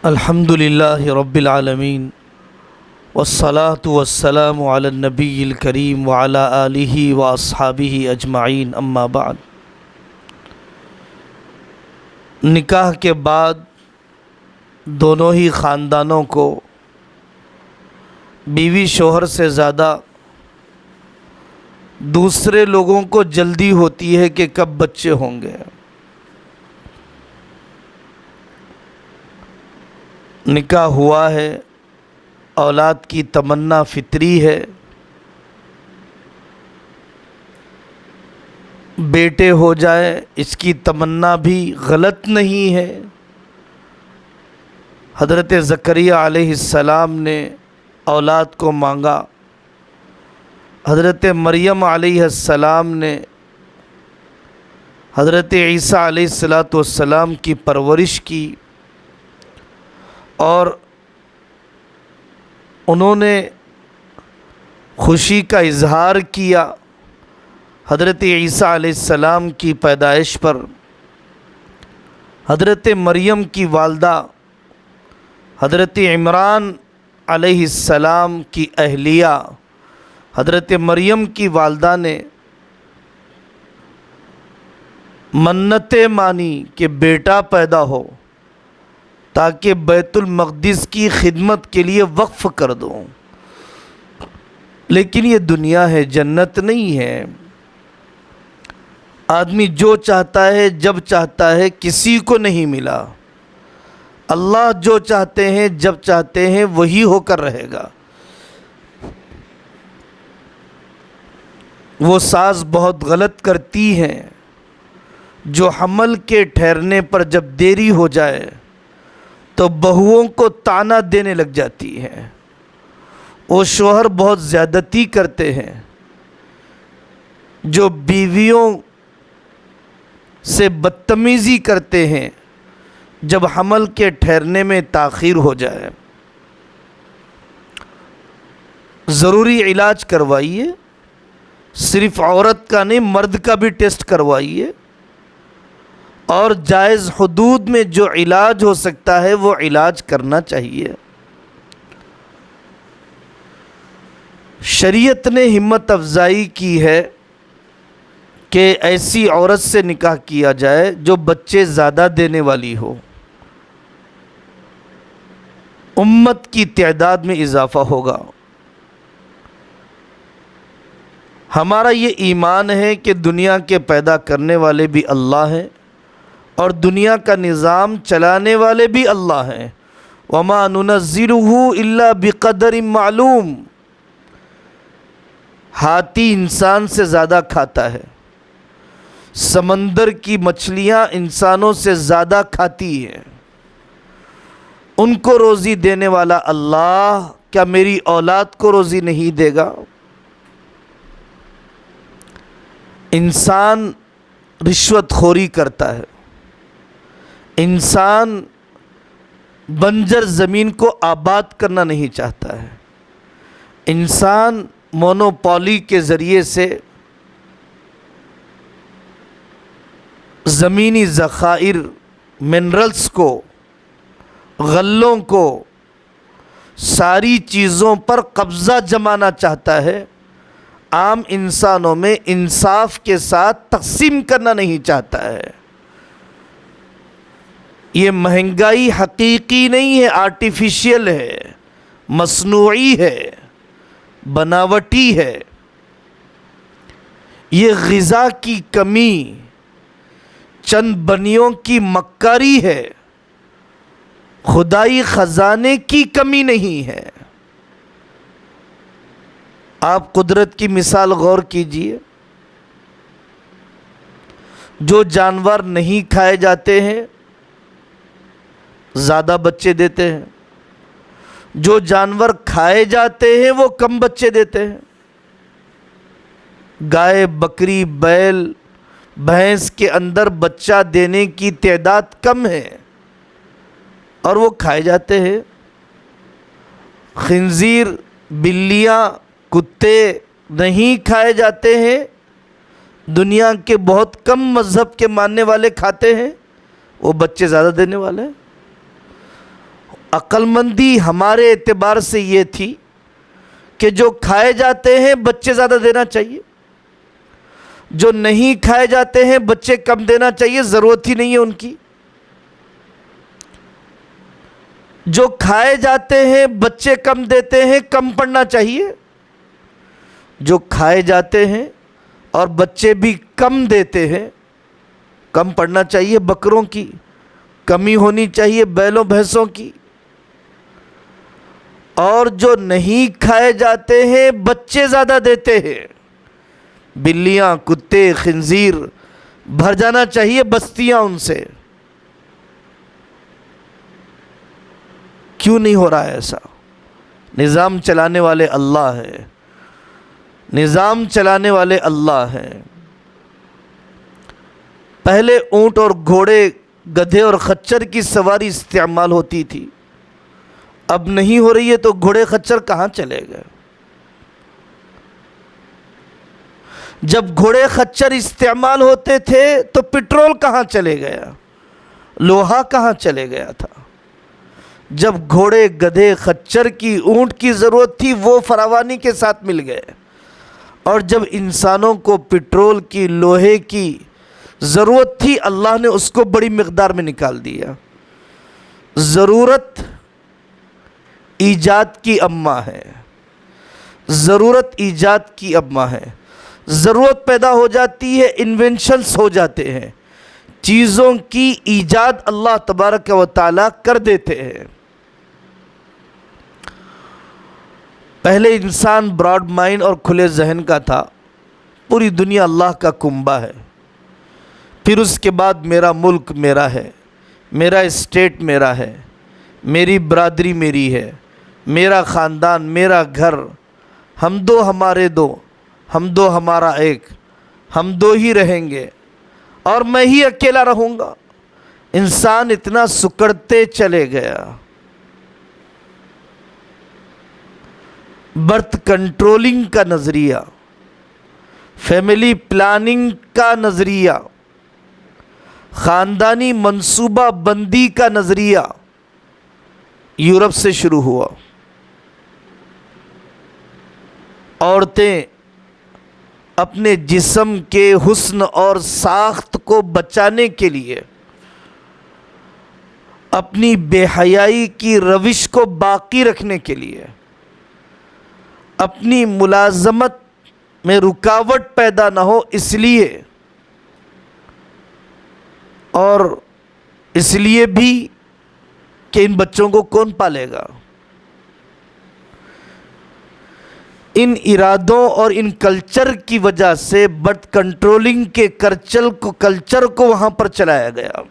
الحمد للہ رب العالمین والصلاة والسلام علی النبی الکریم وعلی آلہ واصحابہ اجمعین، اما بعد۔ نکاح کے بعد دونوں ہی خاندانوں کو بیوی شوہر سے زیادہ دوسرے لوگوں کو جلدی ہوتی ہے کہ کب بچے ہوں گے۔ نکاح ہوا ہے، اولاد کی تمنا فطری ہے، بیٹے ہو جائے اس کی تمنا بھی غلط نہیں ہے۔ حضرت زکریا علیہ السلام نے اولاد کو مانگا، حضرت مریم علیہ السلام نے حضرت عیسیٰ علیہ السلام کی پرورش کی، اور انہوں نے خوشی کا اظہار کیا حضرت عیسیٰ علیہ السلام کی پیدائش پر۔ حضرت مریم کی والدہ حضرت عمران علیہ السلام کی اہلیہ حضرت مریم کی والدہ نے منتیں مانی کہ بیٹا پیدا ہو تاکہ بیت المقدس کی خدمت کے لیے وقف کر دوں، لیکن یہ دنیا ہے، جنت نہیں ہے۔ آدمی جو چاہتا ہے جب چاہتا ہے کسی کو نہیں ملا، اللہ جو چاہتے ہیں جب چاہتے ہیں وہی ہو کر رہے گا۔ وہ ساز بہت غلط کرتی ہیں جو حمل کے ٹھہرنے پر جب دیری ہو جائے تو بہوؤں کو طعنہ دینے لگ جاتی ہیں۔ وہ شوہر بہت زیادتی کرتے ہیں جو بیویوں سے بدتمیزی کرتے ہیں جب حمل کے ٹھہرنے میں تاخیر ہو جائے۔ ضروری علاج کروائیے، صرف عورت کا نہیں مرد کا بھی ٹیسٹ کروائیے، اور جائز حدود میں جو علاج ہو سکتا ہے وہ علاج کرنا چاہیے۔ شریعت نے ہمت افزائی کی ہے کہ ایسی عورت سے نکاح کیا جائے جو بچے زیادہ دینے والی ہو، امت کی تعداد میں اضافہ ہوگا۔ ہمارا یہ ایمان ہے کہ دنیا کے پیدا کرنے والے بھی اللہ ہیں اور دنیا کا نظام چلانے والے بھی اللہ ہیں۔ وَمَا نُنَزِّلُهُ إِلَّا بِقَدَرٍ مَعْلُوم۔ ہاتھی انسان سے زیادہ کھاتا ہے، سمندر کی مچھلیاں انسانوں سے زیادہ کھاتی ہیں، ان کو روزی دینے والا اللہ کیا میری اولاد کو روزی نہیں دے گا؟ انسان رشوت خوری کرتا ہے، انسان بنجر زمین کو آباد کرنا نہیں چاہتا ہے، انسان مونوپولی کے ذریعے سے زمینی ذخائر، منرلز کو، غلوں کو، ساری چیزوں پر قبضہ جمانا چاہتا ہے، عام انسانوں میں انصاف کے ساتھ تقسیم کرنا نہیں چاہتا ہے۔ یہ مہنگائی حقیقی نہیں ہے، آرٹیفیشیل ہے، مصنوعی ہے، بناوٹی ہے۔ یہ غذا کی کمی چند بنیوں کی مکاری ہے، خدائی خزانے کی کمی نہیں ہے۔ آپ قدرت کی مثال غور کیجئے، جو جانور نہیں کھائے جاتے ہیں زیادہ بچے دیتے ہیں، جو جانور کھائے جاتے ہیں وہ کم بچے دیتے ہیں۔ گائے، بکری، بیل، بھینس کے اندر بچہ دینے کی تعداد کم ہے اور وہ کھائے جاتے ہیں۔ خنزیر، بلیاں، کتے نہیں کھائے جاتے ہیں، دنیا کے بہت کم مذہب کے ماننے والے کھاتے ہیں، وہ بچے زیادہ دینے والے ہیں۔ عقل مندی ہمارے اعتبار سے یہ تھی کہ جو کھائے جاتے ہیں بچے زیادہ دینا چاہیے، جو نہیں کھائے جاتے ہیں بچے کم دینا چاہیے، ضرورت ہی نہیں ہے ان کی۔ جو کھائے جاتے ہیں بچے کم دیتے ہیں، کم پڑھنا چاہیے۔ جو کھائے جاتے ہیں اور بچے بھی کم دیتے ہیں، کم پڑھنا چاہیے۔ بکروں کی کمی ہونی چاہیے، بیلوں بھینسوں کی۔ اور جو نہیں کھائے جاتے ہیں بچے زیادہ دیتے ہیں، بلیاں، کتے، خنزیر، بھر جانا چاہیے بستیاں ان سے۔ کیوں نہیں ہو رہا ہے ایسا؟ نظام چلانے والے اللہ ہے، نظام چلانے والے اللہ ہیں۔ پہلے اونٹ اور گھوڑے، گدھے اور خچر کی سواری استعمال ہوتی تھی، اب نہیں ہو رہی ہے، تو گھوڑے خچر کہاں چلے گئے؟ جب گھوڑے خچر استعمال ہوتے تھے تو پٹرول کہاں چلے گیا؟ لوہا کہاں چلے گیا تھا؟ جب گھوڑے، گدھے، خچر کی، اونٹ کی ضرورت تھی وہ فراوانی کے ساتھ مل گئے، اور جب انسانوں کو پٹرول کی، لوہے کی ضرورت تھی، اللہ نے اس کو بڑی مقدار میں نکال دیا۔ ضرورت ایجاد کی اماں ہے، ضرورت ایجاد کی اماں ہے۔ ضرورت پیدا ہو جاتی ہے، انوینشنز ہو جاتے ہیں، چیزوں کی ایجاد اللہ تبارک و تعالیٰ کر دیتے ہیں۔ پہلے انسان براڈ مائنڈ اور کھلے ذہن کا تھا، پوری دنیا اللہ کا کنبہ ہے۔ پھر اس کے بعد میرا ملک میرا ہے، میرا اسٹیٹ میرا ہے، میری برادری میری ہے، میرا خاندان، میرا گھر، ہم دو ہمارے دو، ہم دو ہمارا ایک، ہم دو ہی رہیں گے اور میں ہی اکیلا رہوں گا۔ انسان اتنا سکڑتے چلے گیا۔ برتھ کنٹرولنگ کا نظریہ، فیملی پلاننگ کا نظریہ، خاندانی منصوبہ بندی کا نظریہ یورپ سے شروع ہوا۔ عورتیں اپنے جسم کے حسن اور ساخت کو بچانے کے لیے اپنی بے حیائی کی روش کو باقی رکھنے کے لیے، اپنی ملازمت میں رکاوٹ پیدا نہ ہو اس لیے، اور اس لیے بھی کہ ان بچوں کو کون پالے گا، ان ارادوں اور ان کلچر کی وجہ سے برتھ کنٹرولنگ کے کلچر کو وہاں پر چلایا گیا۔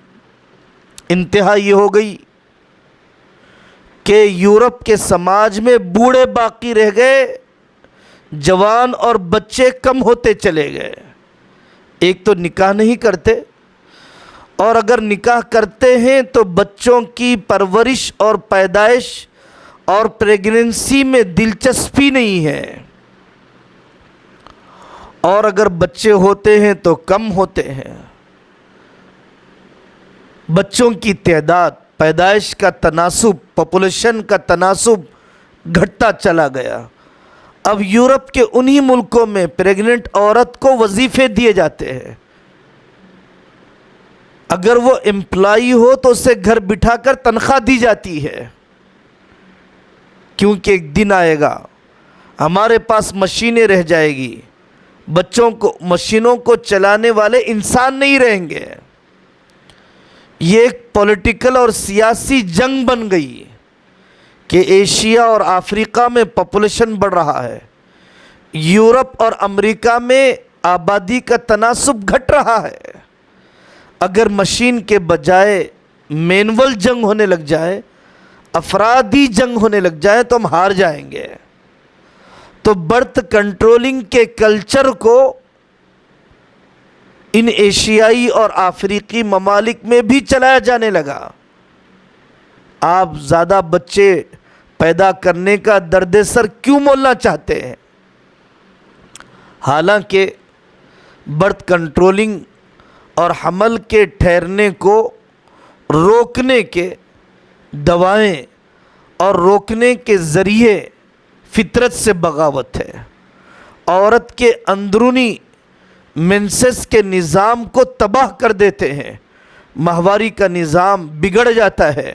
انتہا یہ ہو گئی کہ یورپ کے سماج میں بوڑھے باقی رہ گئے، جوان اور بچے کم ہوتے چلے گئے۔ ایک تو نکاح نہیں کرتے، اور اگر نکاح کرتے ہیں تو بچوں کی پرورش اور پیدائش اور پریگننسی میں دلچسپی نہیں ہے، اور اگر بچے ہوتے ہیں تو کم ہوتے ہیں۔ بچوں کی تعداد، پیدائش کا تناسب، پاپولیشن کا تناسب گھٹتا چلا گیا۔ اب یورپ کے انہی ملکوں میں پریگننٹ عورت کو وظیفے دیے جاتے ہیں، اگر وہ امپلائی ہو تو اسے گھر بٹھا کر تنخواہ دی جاتی ہے، کیونکہ ایک دن آئے گا ہمارے پاس مشینیں رہ جائے گی، مشینوں کو چلانے والے انسان نہیں رہیں گے۔ یہ ایک پولیٹیکل اور سیاسی جنگ بن گئی کہ ایشیا اور افریقہ میں پاپولیشن بڑھ رہا ہے، یورپ اور امریکہ میں آبادی کا تناسب گھٹ رہا ہے۔ اگر مشین کے بجائے مینول جنگ ہونے لگ جائے، افرادی جنگ ہونے لگ جائے تو ہم ہار جائیں گے۔ تو برتھ کنٹرولنگ کے کلچر کو ان ایشیائی اور افریقی ممالک میں بھی چلایا جانے لگا۔ آپ زیادہ بچے پیدا کرنے کا درد سر کیوں مولنا چاہتے ہیں؟ حالانکہ برتھ کنٹرولنگ اور حمل کے ٹھہرنے کو روکنے کے دوائیں اور روکنے کے ذریعے فطرت سے بغاوت ہے. عورت کے اندرونی منسس کے نظام کو تباہ کر دیتے ہیں، ماہواری کا نظام بگڑ جاتا ہے.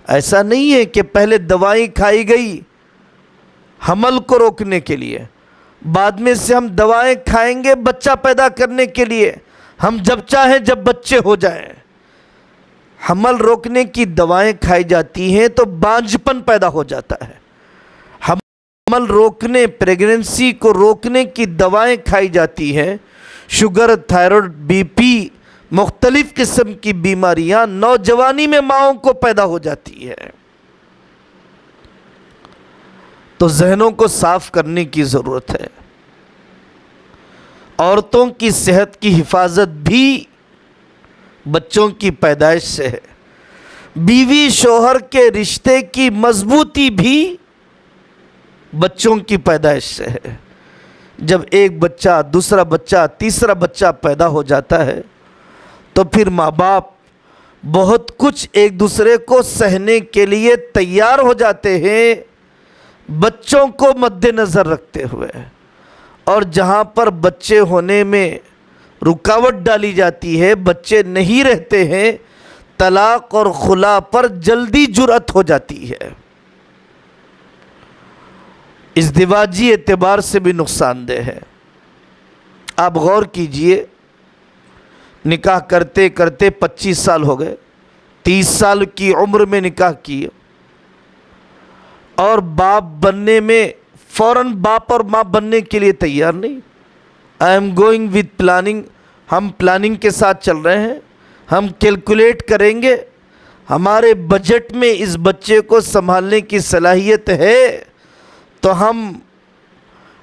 ایسا نہیں ہے کہ پہلے دوائیں کھائی گئی حمل کو روکنے کے لیے، بعد میں سے ہم دوائیں کھائیں گے بچہ پیدا کرنے کے لیے، ہم جب چاہیں جب بچے ہو جائیں. حمل روکنے کی دوائیں کھائی جاتی ہیں تو بانجھپن پیدا ہو جاتا ہے. حمل روکنے، پریگننسی کو روکنے کی دوائیں کھائی جاتی ہیں. شوگر، تھائرائیڈ، بی پی، مختلف قسم کی بیماریاں نوجوانی میں ماؤں کو پیدا ہو جاتی ہے. تو ذہنوں کو صاف کرنے کی ضرورت ہے. عورتوں کی صحت کی حفاظت بھی بچوں کی پیدائش سے ہے. بیوی شوہر کے رشتے کی مضبوطی بھی بچوں کی پیدائش سے ہے. جب ایک بچہ، دوسرا بچہ، تیسرا بچہ پیدا ہو جاتا ہے تو پھر ماں باپ بہت کچھ ایک دوسرے کو سہنے کے لیے تیار ہو جاتے ہیں بچوں کو مد نظر رکھتے ہوئے. اور جہاں پر بچے ہونے میں رکاوٹ ڈالی جاتی ہے، بچے نہیں رہتے ہیں، طلاق اور خلا پر جلدی جرأت ہو جاتی ہے. ازدواجی اعتبار سے بھی نقصان دہ ہے. آپ غور کیجئے، نکاح کرتے کرتے 25 سال ہو گئے، 30 سال کی عمر میں نکاح کیے، اور باپ بننے میں فوراً باپ اور ماں بننے کے لیے تیار نہیں. I am going with planning, ہم پلاننگ کے ساتھ چل رہے ہیں، ہم کیلکولیٹ کریں گے، ہمارے بجٹ میں اس بچے کو سنبھالنے کی صلاحیت ہے تو ہم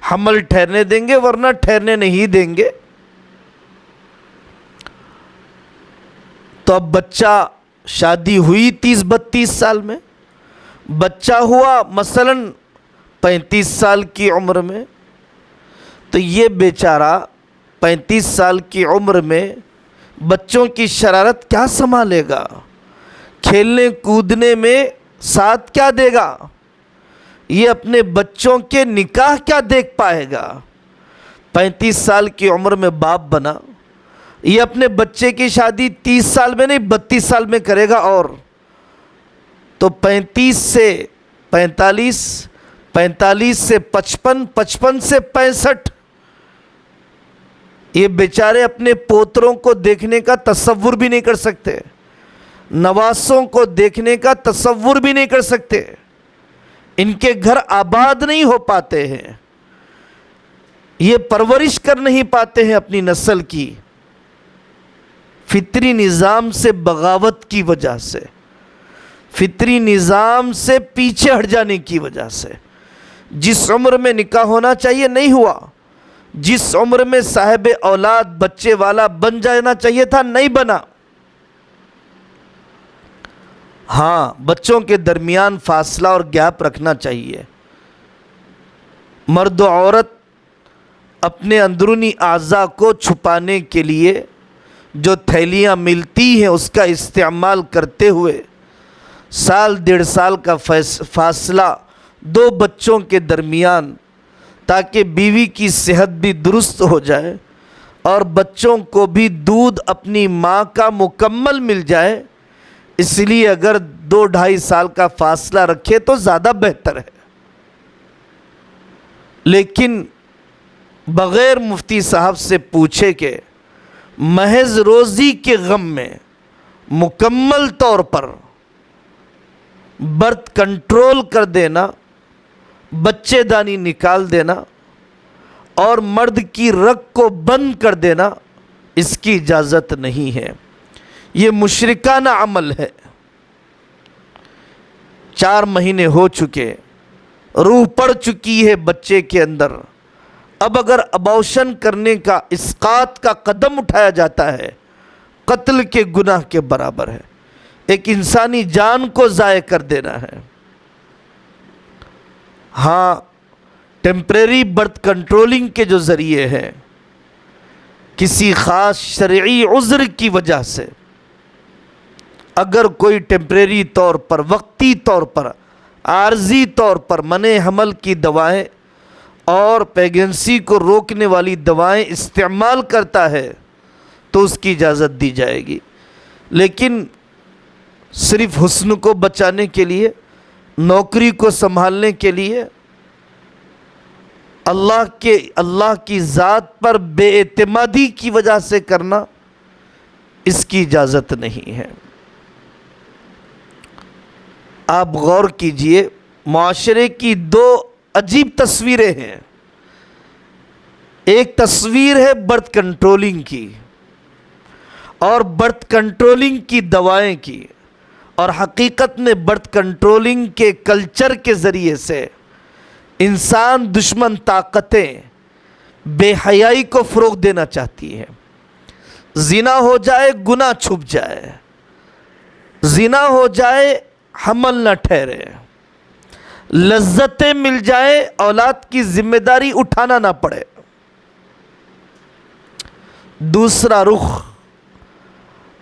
حمل ٹھہرنے دیں گے، ورنہ ٹھہرنے نہیں دیں گے. تو اب بچہ، شادی ہوئی 30-32 سال میں، بچہ ہوا مثلاً 35 سال کی عمر میں، تو یہ بیچارہ 35 سال کی عمر میں بچوں کی شرارت کیا سنبھالے گا؟ کھیلنے کودنے میں ساتھ کیا دے گا؟ یہ اپنے بچوں کے نکاح کیا دیکھ پائے گا؟ 35 سال کی عمر میں باپ بنا، یہ اپنے بچے کی شادی 30 سال میں نہیں 32 سال میں کرے گا. اور تو 35 سے 45، 45 سے 55، 55 سے 65، یہ بیچارے اپنے پوتروں کو دیکھنے کا تصور بھی نہیں کر سکتے، نواسوں کو دیکھنے کا تصور بھی نہیں کر سکتے. ان کے گھر آباد نہیں ہو پاتے ہیں، یہ پرورش کر نہیں پاتے ہیں اپنی نسل کی، فطری نظام سے بغاوت کی وجہ سے، فطری نظام سے پیچھے ہٹ جانے کی وجہ سے. جس عمر میں نکاح ہونا چاہیے نہیں ہوا، جس عمر میں صاحب اولاد بچے والا بن جانا چاہیے تھا نہیں بنا. ہاں، بچوں کے درمیان فاصلہ اور گیپ رکھنا چاہیے. مرد و عورت اپنے اندرونی اعضاء کو چھپانے کے لیے جو تھیلیاں ملتی ہیں اس کا استعمال کرتے ہوئے 1.5 سال کا فاصلہ 2 بچوں کے درمیان، تاکہ بیوی کی صحت بھی درست ہو جائے اور بچوں کو بھی دودھ اپنی ماں کا مکمل مل جائے. اس لیے اگر 2-2.5 سال کا فاصلہ رکھے تو زیادہ بہتر ہے. لیکن بغیر مفتی صاحب سے پوچھے کہ محض روزی کے غم میں مکمل طور پر برتھ کنٹرول کر دینا، بچے دانی نکال دینا اور مرد کی رگ کو بند کر دینا، اس کی اجازت نہیں ہے. یہ مشرکانہ عمل ہے. 4 مہینے ہو چکے، روح پڑ چکی ہے بچے کے اندر. اب اگر ابارشن کرنے کا، اسقاط کا قدم اٹھایا جاتا ہے، قتل کے گناہ کے برابر ہے. ایک انسانی جان کو ضائع کر دینا ہے. ہاں، ٹیمپریری برتھ کنٹرولنگ کے جو ذریعے ہیں، کسی خاص شرعی عذر کی وجہ سے اگر کوئی ٹیمپریری طور پر، وقتی طور پر، عارضی طور پر منع حمل کی دوائیں اور پیگنسی کو روکنے والی دوائیں استعمال کرتا ہے تو اس کی اجازت دی جائے گی، لیکن صرف حسن کو بچانے کے لیے، نوکری کو سنبھالنے کے لیے، اللہ کی ذات پر بے اعتمادی کی وجہ سے کرنا، اس کی اجازت نہیں ہے۔ آپ غور کیجئے، معاشرے کی دو عجیب تصویریں ہیں۔ ایک تصویر ہے برتھ کنٹرولنگ کی اور برتھ کنٹرولنگ کی دوائیں کی، اور حقیقت میں برتھ کنٹرولنگ کے کلچر کے ذریعے سے انسان دشمن طاقتیں بے حیائی کو فروغ دینا چاہتی ہیں۔ زنا ہو جائے گناہ چھپ جائے، زنا ہو جائے حمل نہ ٹھہرے، لذتیں مل جائیں اولاد کی ذمہ داری اٹھانا نہ پڑے۔ دوسرا رخ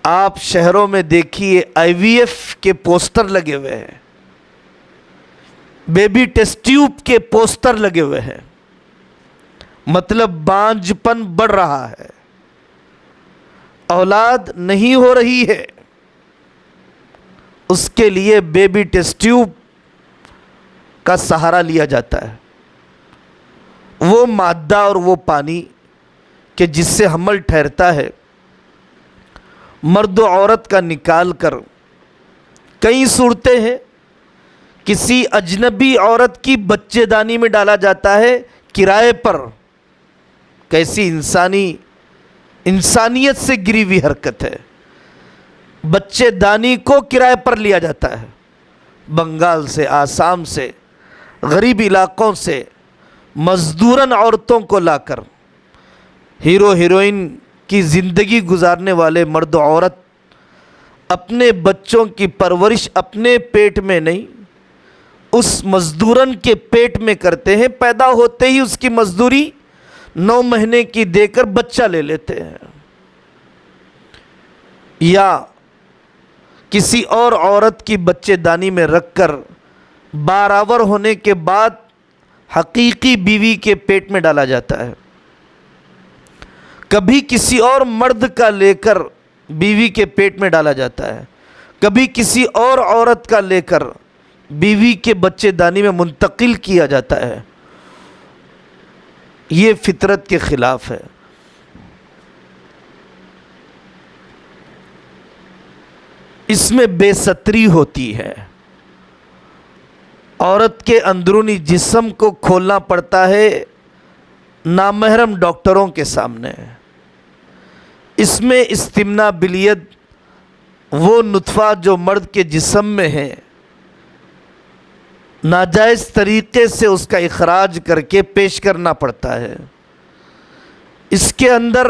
آپ شہروں میں دیکھیے، آئی وی ایف کے پوسٹر لگے ہوئے ہیں، بیبی ٹیسٹ ٹیوب کے پوسٹر لگے ہوئے ہیں، مطلب بانجھ پن بڑھ رہا ہے، اولاد نہیں ہو رہی ہے، اس کے لیے بیبی ٹیسٹ ٹیوب کا سہارا لیا جاتا ہے۔ وہ مادہ اور وہ پانی کہ جس سے حمل ٹھہرتا ہے، مرد و عورت کا نکال کر، کئی صورتیں ہیں کسی اجنبی عورت کی بچے دانی میں ڈالا جاتا ہے کرائے پر۔ کیسی انسانیت سے گری ہوئی حرکت ہے۔ بچے دانی کو کرائے پر لیا جاتا ہے، بنگال سے، آسام سے، غریب علاقوں سے مزدوراً عورتوں کو لا کر، ہیرو ہیروئن کی زندگی گزارنے والے مرد و عورت اپنے بچوں کی پرورش اپنے پیٹ میں نہیں، اس مزدورن کے پیٹ میں کرتے ہیں۔ پیدا ہوتے ہی اس کی مزدوری 9 مہینے کی دے کر بچہ لے لیتے ہیں، یا کسی اور عورت کی بچے دانی میں رکھ کر باراور ہونے کے بعد حقیقی بیوی کے پیٹ میں ڈالا جاتا ہے۔ کبھی کسی اور مرد کا لے کر بیوی کے پیٹ میں ڈالا جاتا ہے، کبھی کسی اور عورت کا لے کر بیوی کے بچے دانی میں منتقل کیا جاتا ہے۔ یہ فطرت کے خلاف ہے۔ اس میں بے ستری ہوتی ہے، عورت کے اندرونی جسم کو کھولنا پڑتا ہے نامحرم ڈاکٹروں کے سامنے۔ اس میں استمناء بالید، وہ نطفہ جو مرد کے جسم میں ہے، ناجائز طریقے سے اس کا اخراج کر کے پیش کرنا پڑتا ہے۔ اس کے اندر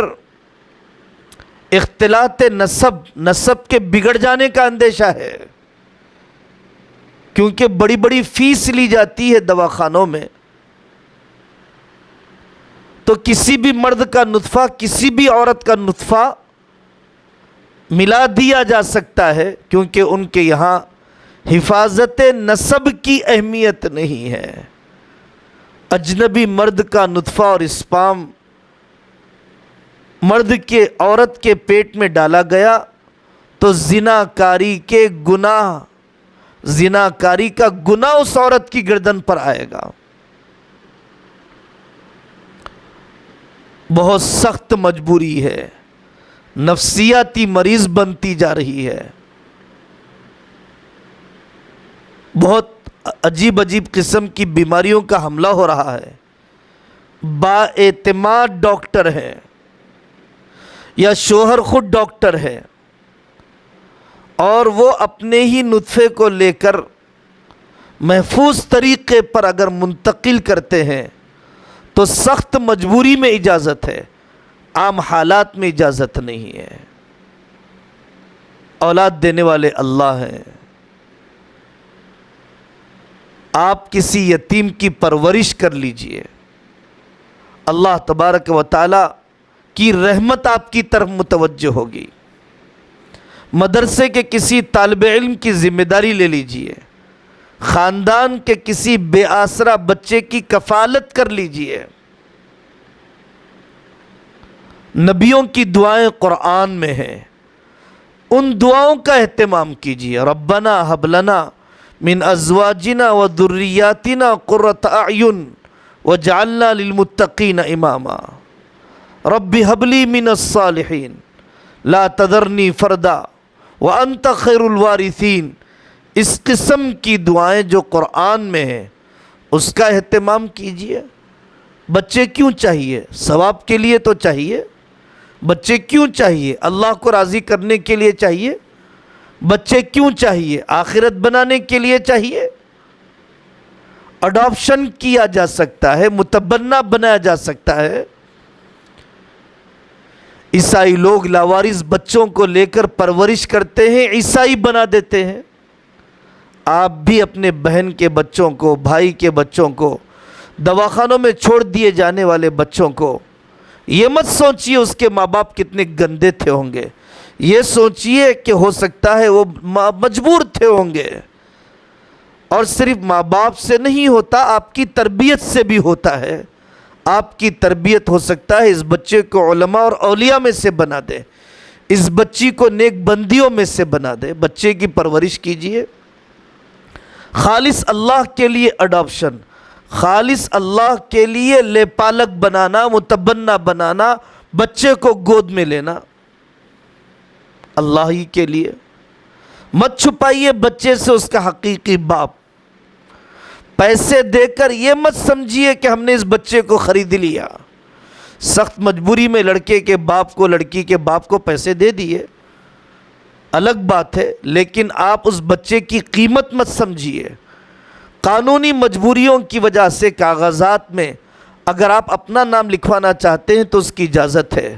اختلاط نسب کے بگڑ جانے کا اندیشہ ہے، کیونکہ بڑی بڑی فیس لی جاتی ہے دواخانوں میں، تو کسی بھی مرد کا نطفہ کسی بھی عورت کا نطفہ ملا دیا جا سکتا ہے، کیونکہ ان کے یہاں حفاظت نسب کی اہمیت نہیں ہے۔ اجنبی مرد کا نطفہ اور اسپام مرد کے عورت کے پیٹ میں ڈالا گیا تو زناکاری کا گناہ اس عورت کی گردن پر آئے گا۔ بہت سخت مجبوری ہے، نفسیاتی مریض بنتی جا رہی ہے۔ بہت عجیب قسم کی بیماریوں کا حملہ ہو رہا ہے۔ با اعتماد ڈاکٹر ہے یا شوہر خود ڈاکٹر ہے، اور وہ اپنے ہی نطفے کو لے کر محفوظ طریقے پر اگر منتقل کرتے ہیں تو سخت مجبوری میں اجازت ہے، عام حالات میں اجازت نہیں ہے۔ اولاد دینے والے اللہ ہیں۔ آپ کسی یتیم کی پرورش کر لیجئے، اللہ تبارک و تعالی کی رحمت آپ کی طرف متوجہ ہوگی۔ مدرسے کے کسی طالب علم کی ذمہ داری لے لیجئے، خاندان کے کسی بے آسرا بچے کی کفالت کر لیجئے۔ نبیوں کی دعائیں قرآن میں ہیں، ان دعاؤں کا اہتمام کیجئے۔ ربنا ہب لنا من ازواجنا و ذریاتنا قرۃ اعین وجعلنا للمتقین اماما رب ہب لی من الصالحین لا تذرنی فردا وانت خیر الوارثین۔ اس قسم کی دعائیں جو قرآن میں ہیں اس کا اہتمام کیجئے۔ بچے کیوں چاہیے؟ ثواب کے لیے تو چاہیے۔ بچے کیوں چاہیے؟ اللہ کو راضی کرنے کے لیے چاہیے۔ بچے کیوں چاہیے؟ آخرت بنانے کے لیے چاہیے۔ اڈاپشن کیا جا سکتا ہے، متبنہ بنایا جا سکتا ہے۔ عیسائی لوگ لاوارث بچوں کو لے کر پرورش کرتے ہیں، عیسائی بنا دیتے ہیں۔ آپ بھی اپنے بہن کے بچوں کو، بھائی کے بچوں کو، دواخانوں میں چھوڑ دیے جانے والے بچوں کو یہ مت سوچئے اس کے ماں باپ کتنے گندے تھے ہوں گے، یہ سوچئے کہ ہو سکتا ہے وہ مجبور تھے ہوں گے۔ اور صرف ماں باپ سے نہیں ہوتا، آپ کی تربیت سے بھی ہوتا ہے۔ آپ کی تربیت ہو سکتا ہے اس بچے کو علماء اور اولیاء میں سے بنا دے، اس بچی کو نیک بندیوں میں سے بنا دے۔ بچے کی پرورش کیجئے، خالص اللہ کے لیے اڈاپشن، خالص اللہ کے لیے لے پالک بنانا، متبنہ بنانا، بچے کو گود میں لینا اللہ ہی کے لیے۔ مت چھپائیے بچے سے اس کا حقیقی باپ۔ پیسے دے کر یہ مت سمجھیے کہ ہم نے اس بچے کو خرید لیا۔ سخت مجبوری میں لڑکے کے باپ کو، لڑکی کے باپ کو پیسے دے دیے، الگ بات ہے، لیکن آپ اس بچے کی قیمت مت سمجھیے۔ قانونی مجبوریوں کی وجہ سے کاغذات میں اگر آپ اپنا نام لکھوانا چاہتے ہیں تو اس کی اجازت ہے،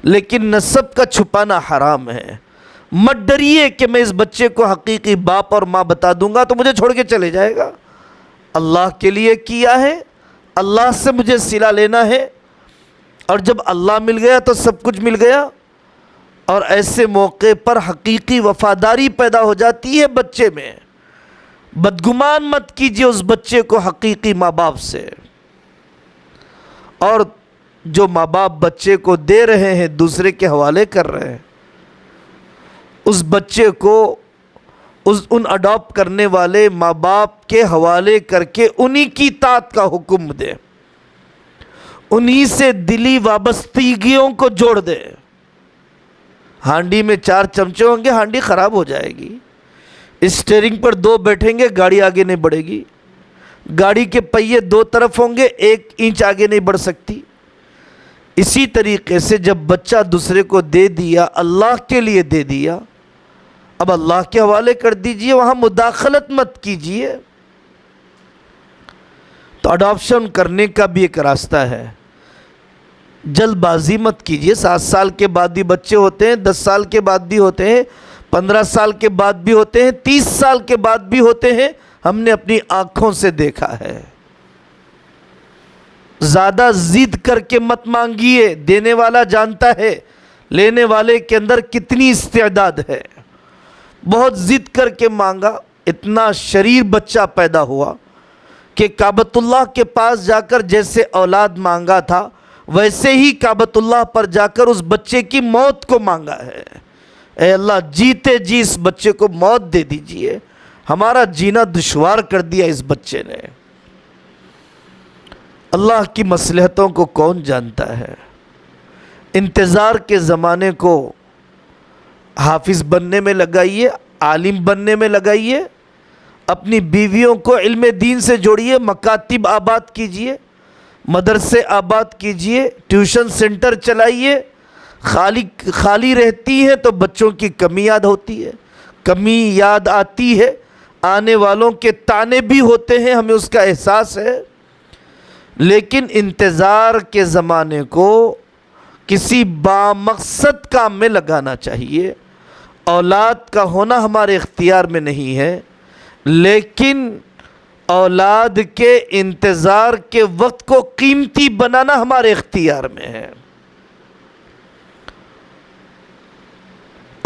لیکن نسب کا چھپانا حرام ہے۔ مت ڈریے کہ میں اس بچے کو حقیقی باپ اور ماں بتا دوں گا تو مجھے چھوڑ کے چلے جائے گا۔ اللہ کے لیے کیا ہے، اللہ سے مجھے صلہ لینا ہے، اور جب اللہ مل گیا تو سب کچھ مل گیا۔ اور ایسے موقع پر حقیقی وفاداری پیدا ہو جاتی ہے بچے میں۔ بدگمان مت کیجیے اس بچے کو حقیقی ماں باپ سے۔ اور جو ماں باپ بچے کو دے رہے ہیں، دوسرے کے حوالے کر رہے ہیں، اس بچے کو ان اڈاپٹ کرنے والے ماں باپ کے حوالے کر کے انہی کی اطاعت کا حکم دے، انہی سے دلی وابستگیوں کو جوڑ دے۔ ہانڈی میں 4 چمچے ہوں گے، ہانڈی خراب ہو جائے گی۔ اسٹیئرنگ پر 2 بیٹھیں گے، گاڑی آگے نہیں بڑھے گی۔ گاڑی کے پہیے 2 طرف ہوں گے، 1 انچ آگے نہیں بڑھ سکتی۔ اسی طریقے سے جب بچہ دوسرے کو دے دیا، اللہ کے لیے دے دیا، اب اللہ کے حوالے کر دیجئے، وہاں مداخلت مت کیجئے۔ تو اڈاپشن کرنے کا بھی ایک راستہ ہے، جلد بازی مت کیجئے۔ 7 سال کے بعد بھی بچے ہوتے ہیں، 10 سال کے بعد بھی ہوتے ہیں، 15 سال کے بعد بھی ہوتے ہیں، 30 سال کے بعد بھی ہوتے ہیں، ہم نے اپنی آنکھوں سے دیکھا ہے۔ زیادہ ضد کر کے مت مانگیے، دینے والا جانتا ہے لینے والے کے اندر کتنی استعداد ہے۔ بہت ضد کر کے مانگا، اتنا شریر بچہ پیدا ہوا کہ کعبۃ اللہ کے پاس جا کر جیسے اولاد مانگا تھا، ویسے ہی کعبۃ اللہ پر جا کر اس بچے کی موت کو مانگا ہے۔ اے اللہ، جیتے جی اس بچے کو موت دے دیجئے، ہمارا جینا دشوار کر دیا اس بچے نے۔ اللہ کی مصلحتوں کو کون جانتا ہے؟ انتظار کے زمانے کو حافظ بننے میں لگائیے، عالم بننے میں لگائیے، اپنی بیویوں کو علم دین سے جوڑیے، مکاتب آباد کیجئے، مدرسے آباد کیجئے، ٹیوشن سینٹر چلائیے۔ خالی رہتی ہے تو بچوں کی کمی یاد ہوتی ہے، کمی یاد آتی ہے، آنے والوں کے تانے بھی ہوتے ہیں، ہمیں اس کا احساس ہے۔ لیکن انتظار کے زمانے کو کسی بامقصد کام میں لگانا چاہیے۔ اولاد کا ہونا ہمارے اختیار میں نہیں ہے، لیکن اولاد کے انتظار کے وقت کو قیمتی بنانا ہمارے اختیار میں ہے۔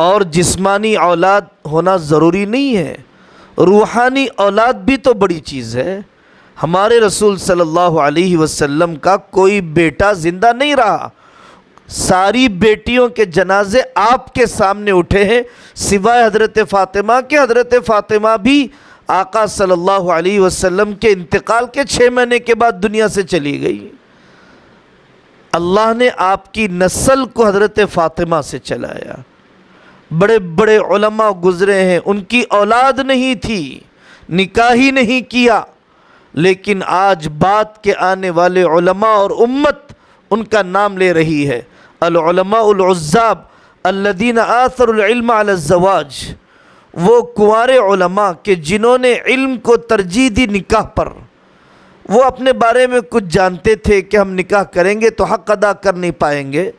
اور جسمانی اولاد ہونا ضروری نہیں ہے، روحانی اولاد بھی تو بڑی چیز ہے۔ ہمارے رسول صلی اللہ علیہ وسلم کا کوئی بیٹا زندہ نہیں رہا، ساری بیٹیوں کے جنازے آپ کے سامنے اٹھے ہیں سوائے حضرت فاطمہ کے۔ حضرت فاطمہ بھی آقا صلی اللہ علیہ وسلم کے انتقال کے 6 مہینے کے بعد دنیا سے چلی گئی۔ اللہ نے آپ کی نسل کو حضرت فاطمہ سے چلایا۔ بڑے بڑے علماء گزرے ہیں، ان کی اولاد نہیں تھی، نکاح ہی نہیں کیا، لیکن آج بعد کے آنے والے علماء اور امت ان کا نام لے رہی ہے۔ العلماء العزاب الذین آثروا العلم علی الزواج، وہ کنوارے علماء کہ جنہوں نے علم کو ترجیح دی نکاح پر۔ وہ اپنے بارے میں کچھ جانتے تھے کہ ہم نکاح کریں گے تو حق ادا کر نہیں پائیں گے،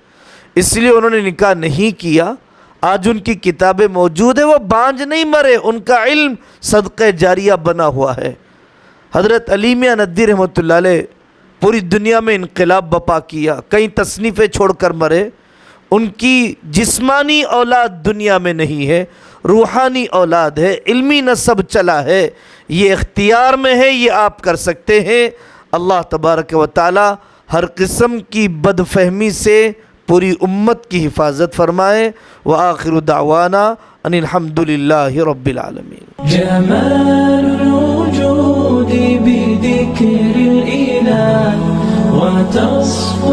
اس لیے انہوں نے نکاح نہیں کیا۔ آج ان کی کتابیں موجود ہیں، وہ بانجھ نہیں مرے، ان کا علم صدقہ جاریہ بنا ہوا ہے۔ حضرت علی میاں ندوی رحمۃ اللہ علیہ پوری دنیا میں انقلاب بپا کیا، کئی تصنیفیں چھوڑ کر مرے۔ ان کی جسمانی اولاد دنیا میں نہیں ہے، روحانی اولاد ہے، علمی نسب چلا ہے، یہ اختیار میں ہے، یہ آپ کر سکتے ہیں۔ اللہ تبارک و تعالی ہر قسم کی بد فہمی سے پوری امت کی حفاظت فرمائے۔ وآخر دعوانا ان الحمد للہ رب العالمین۔ جمال الوجود بذكر الإله وتصفو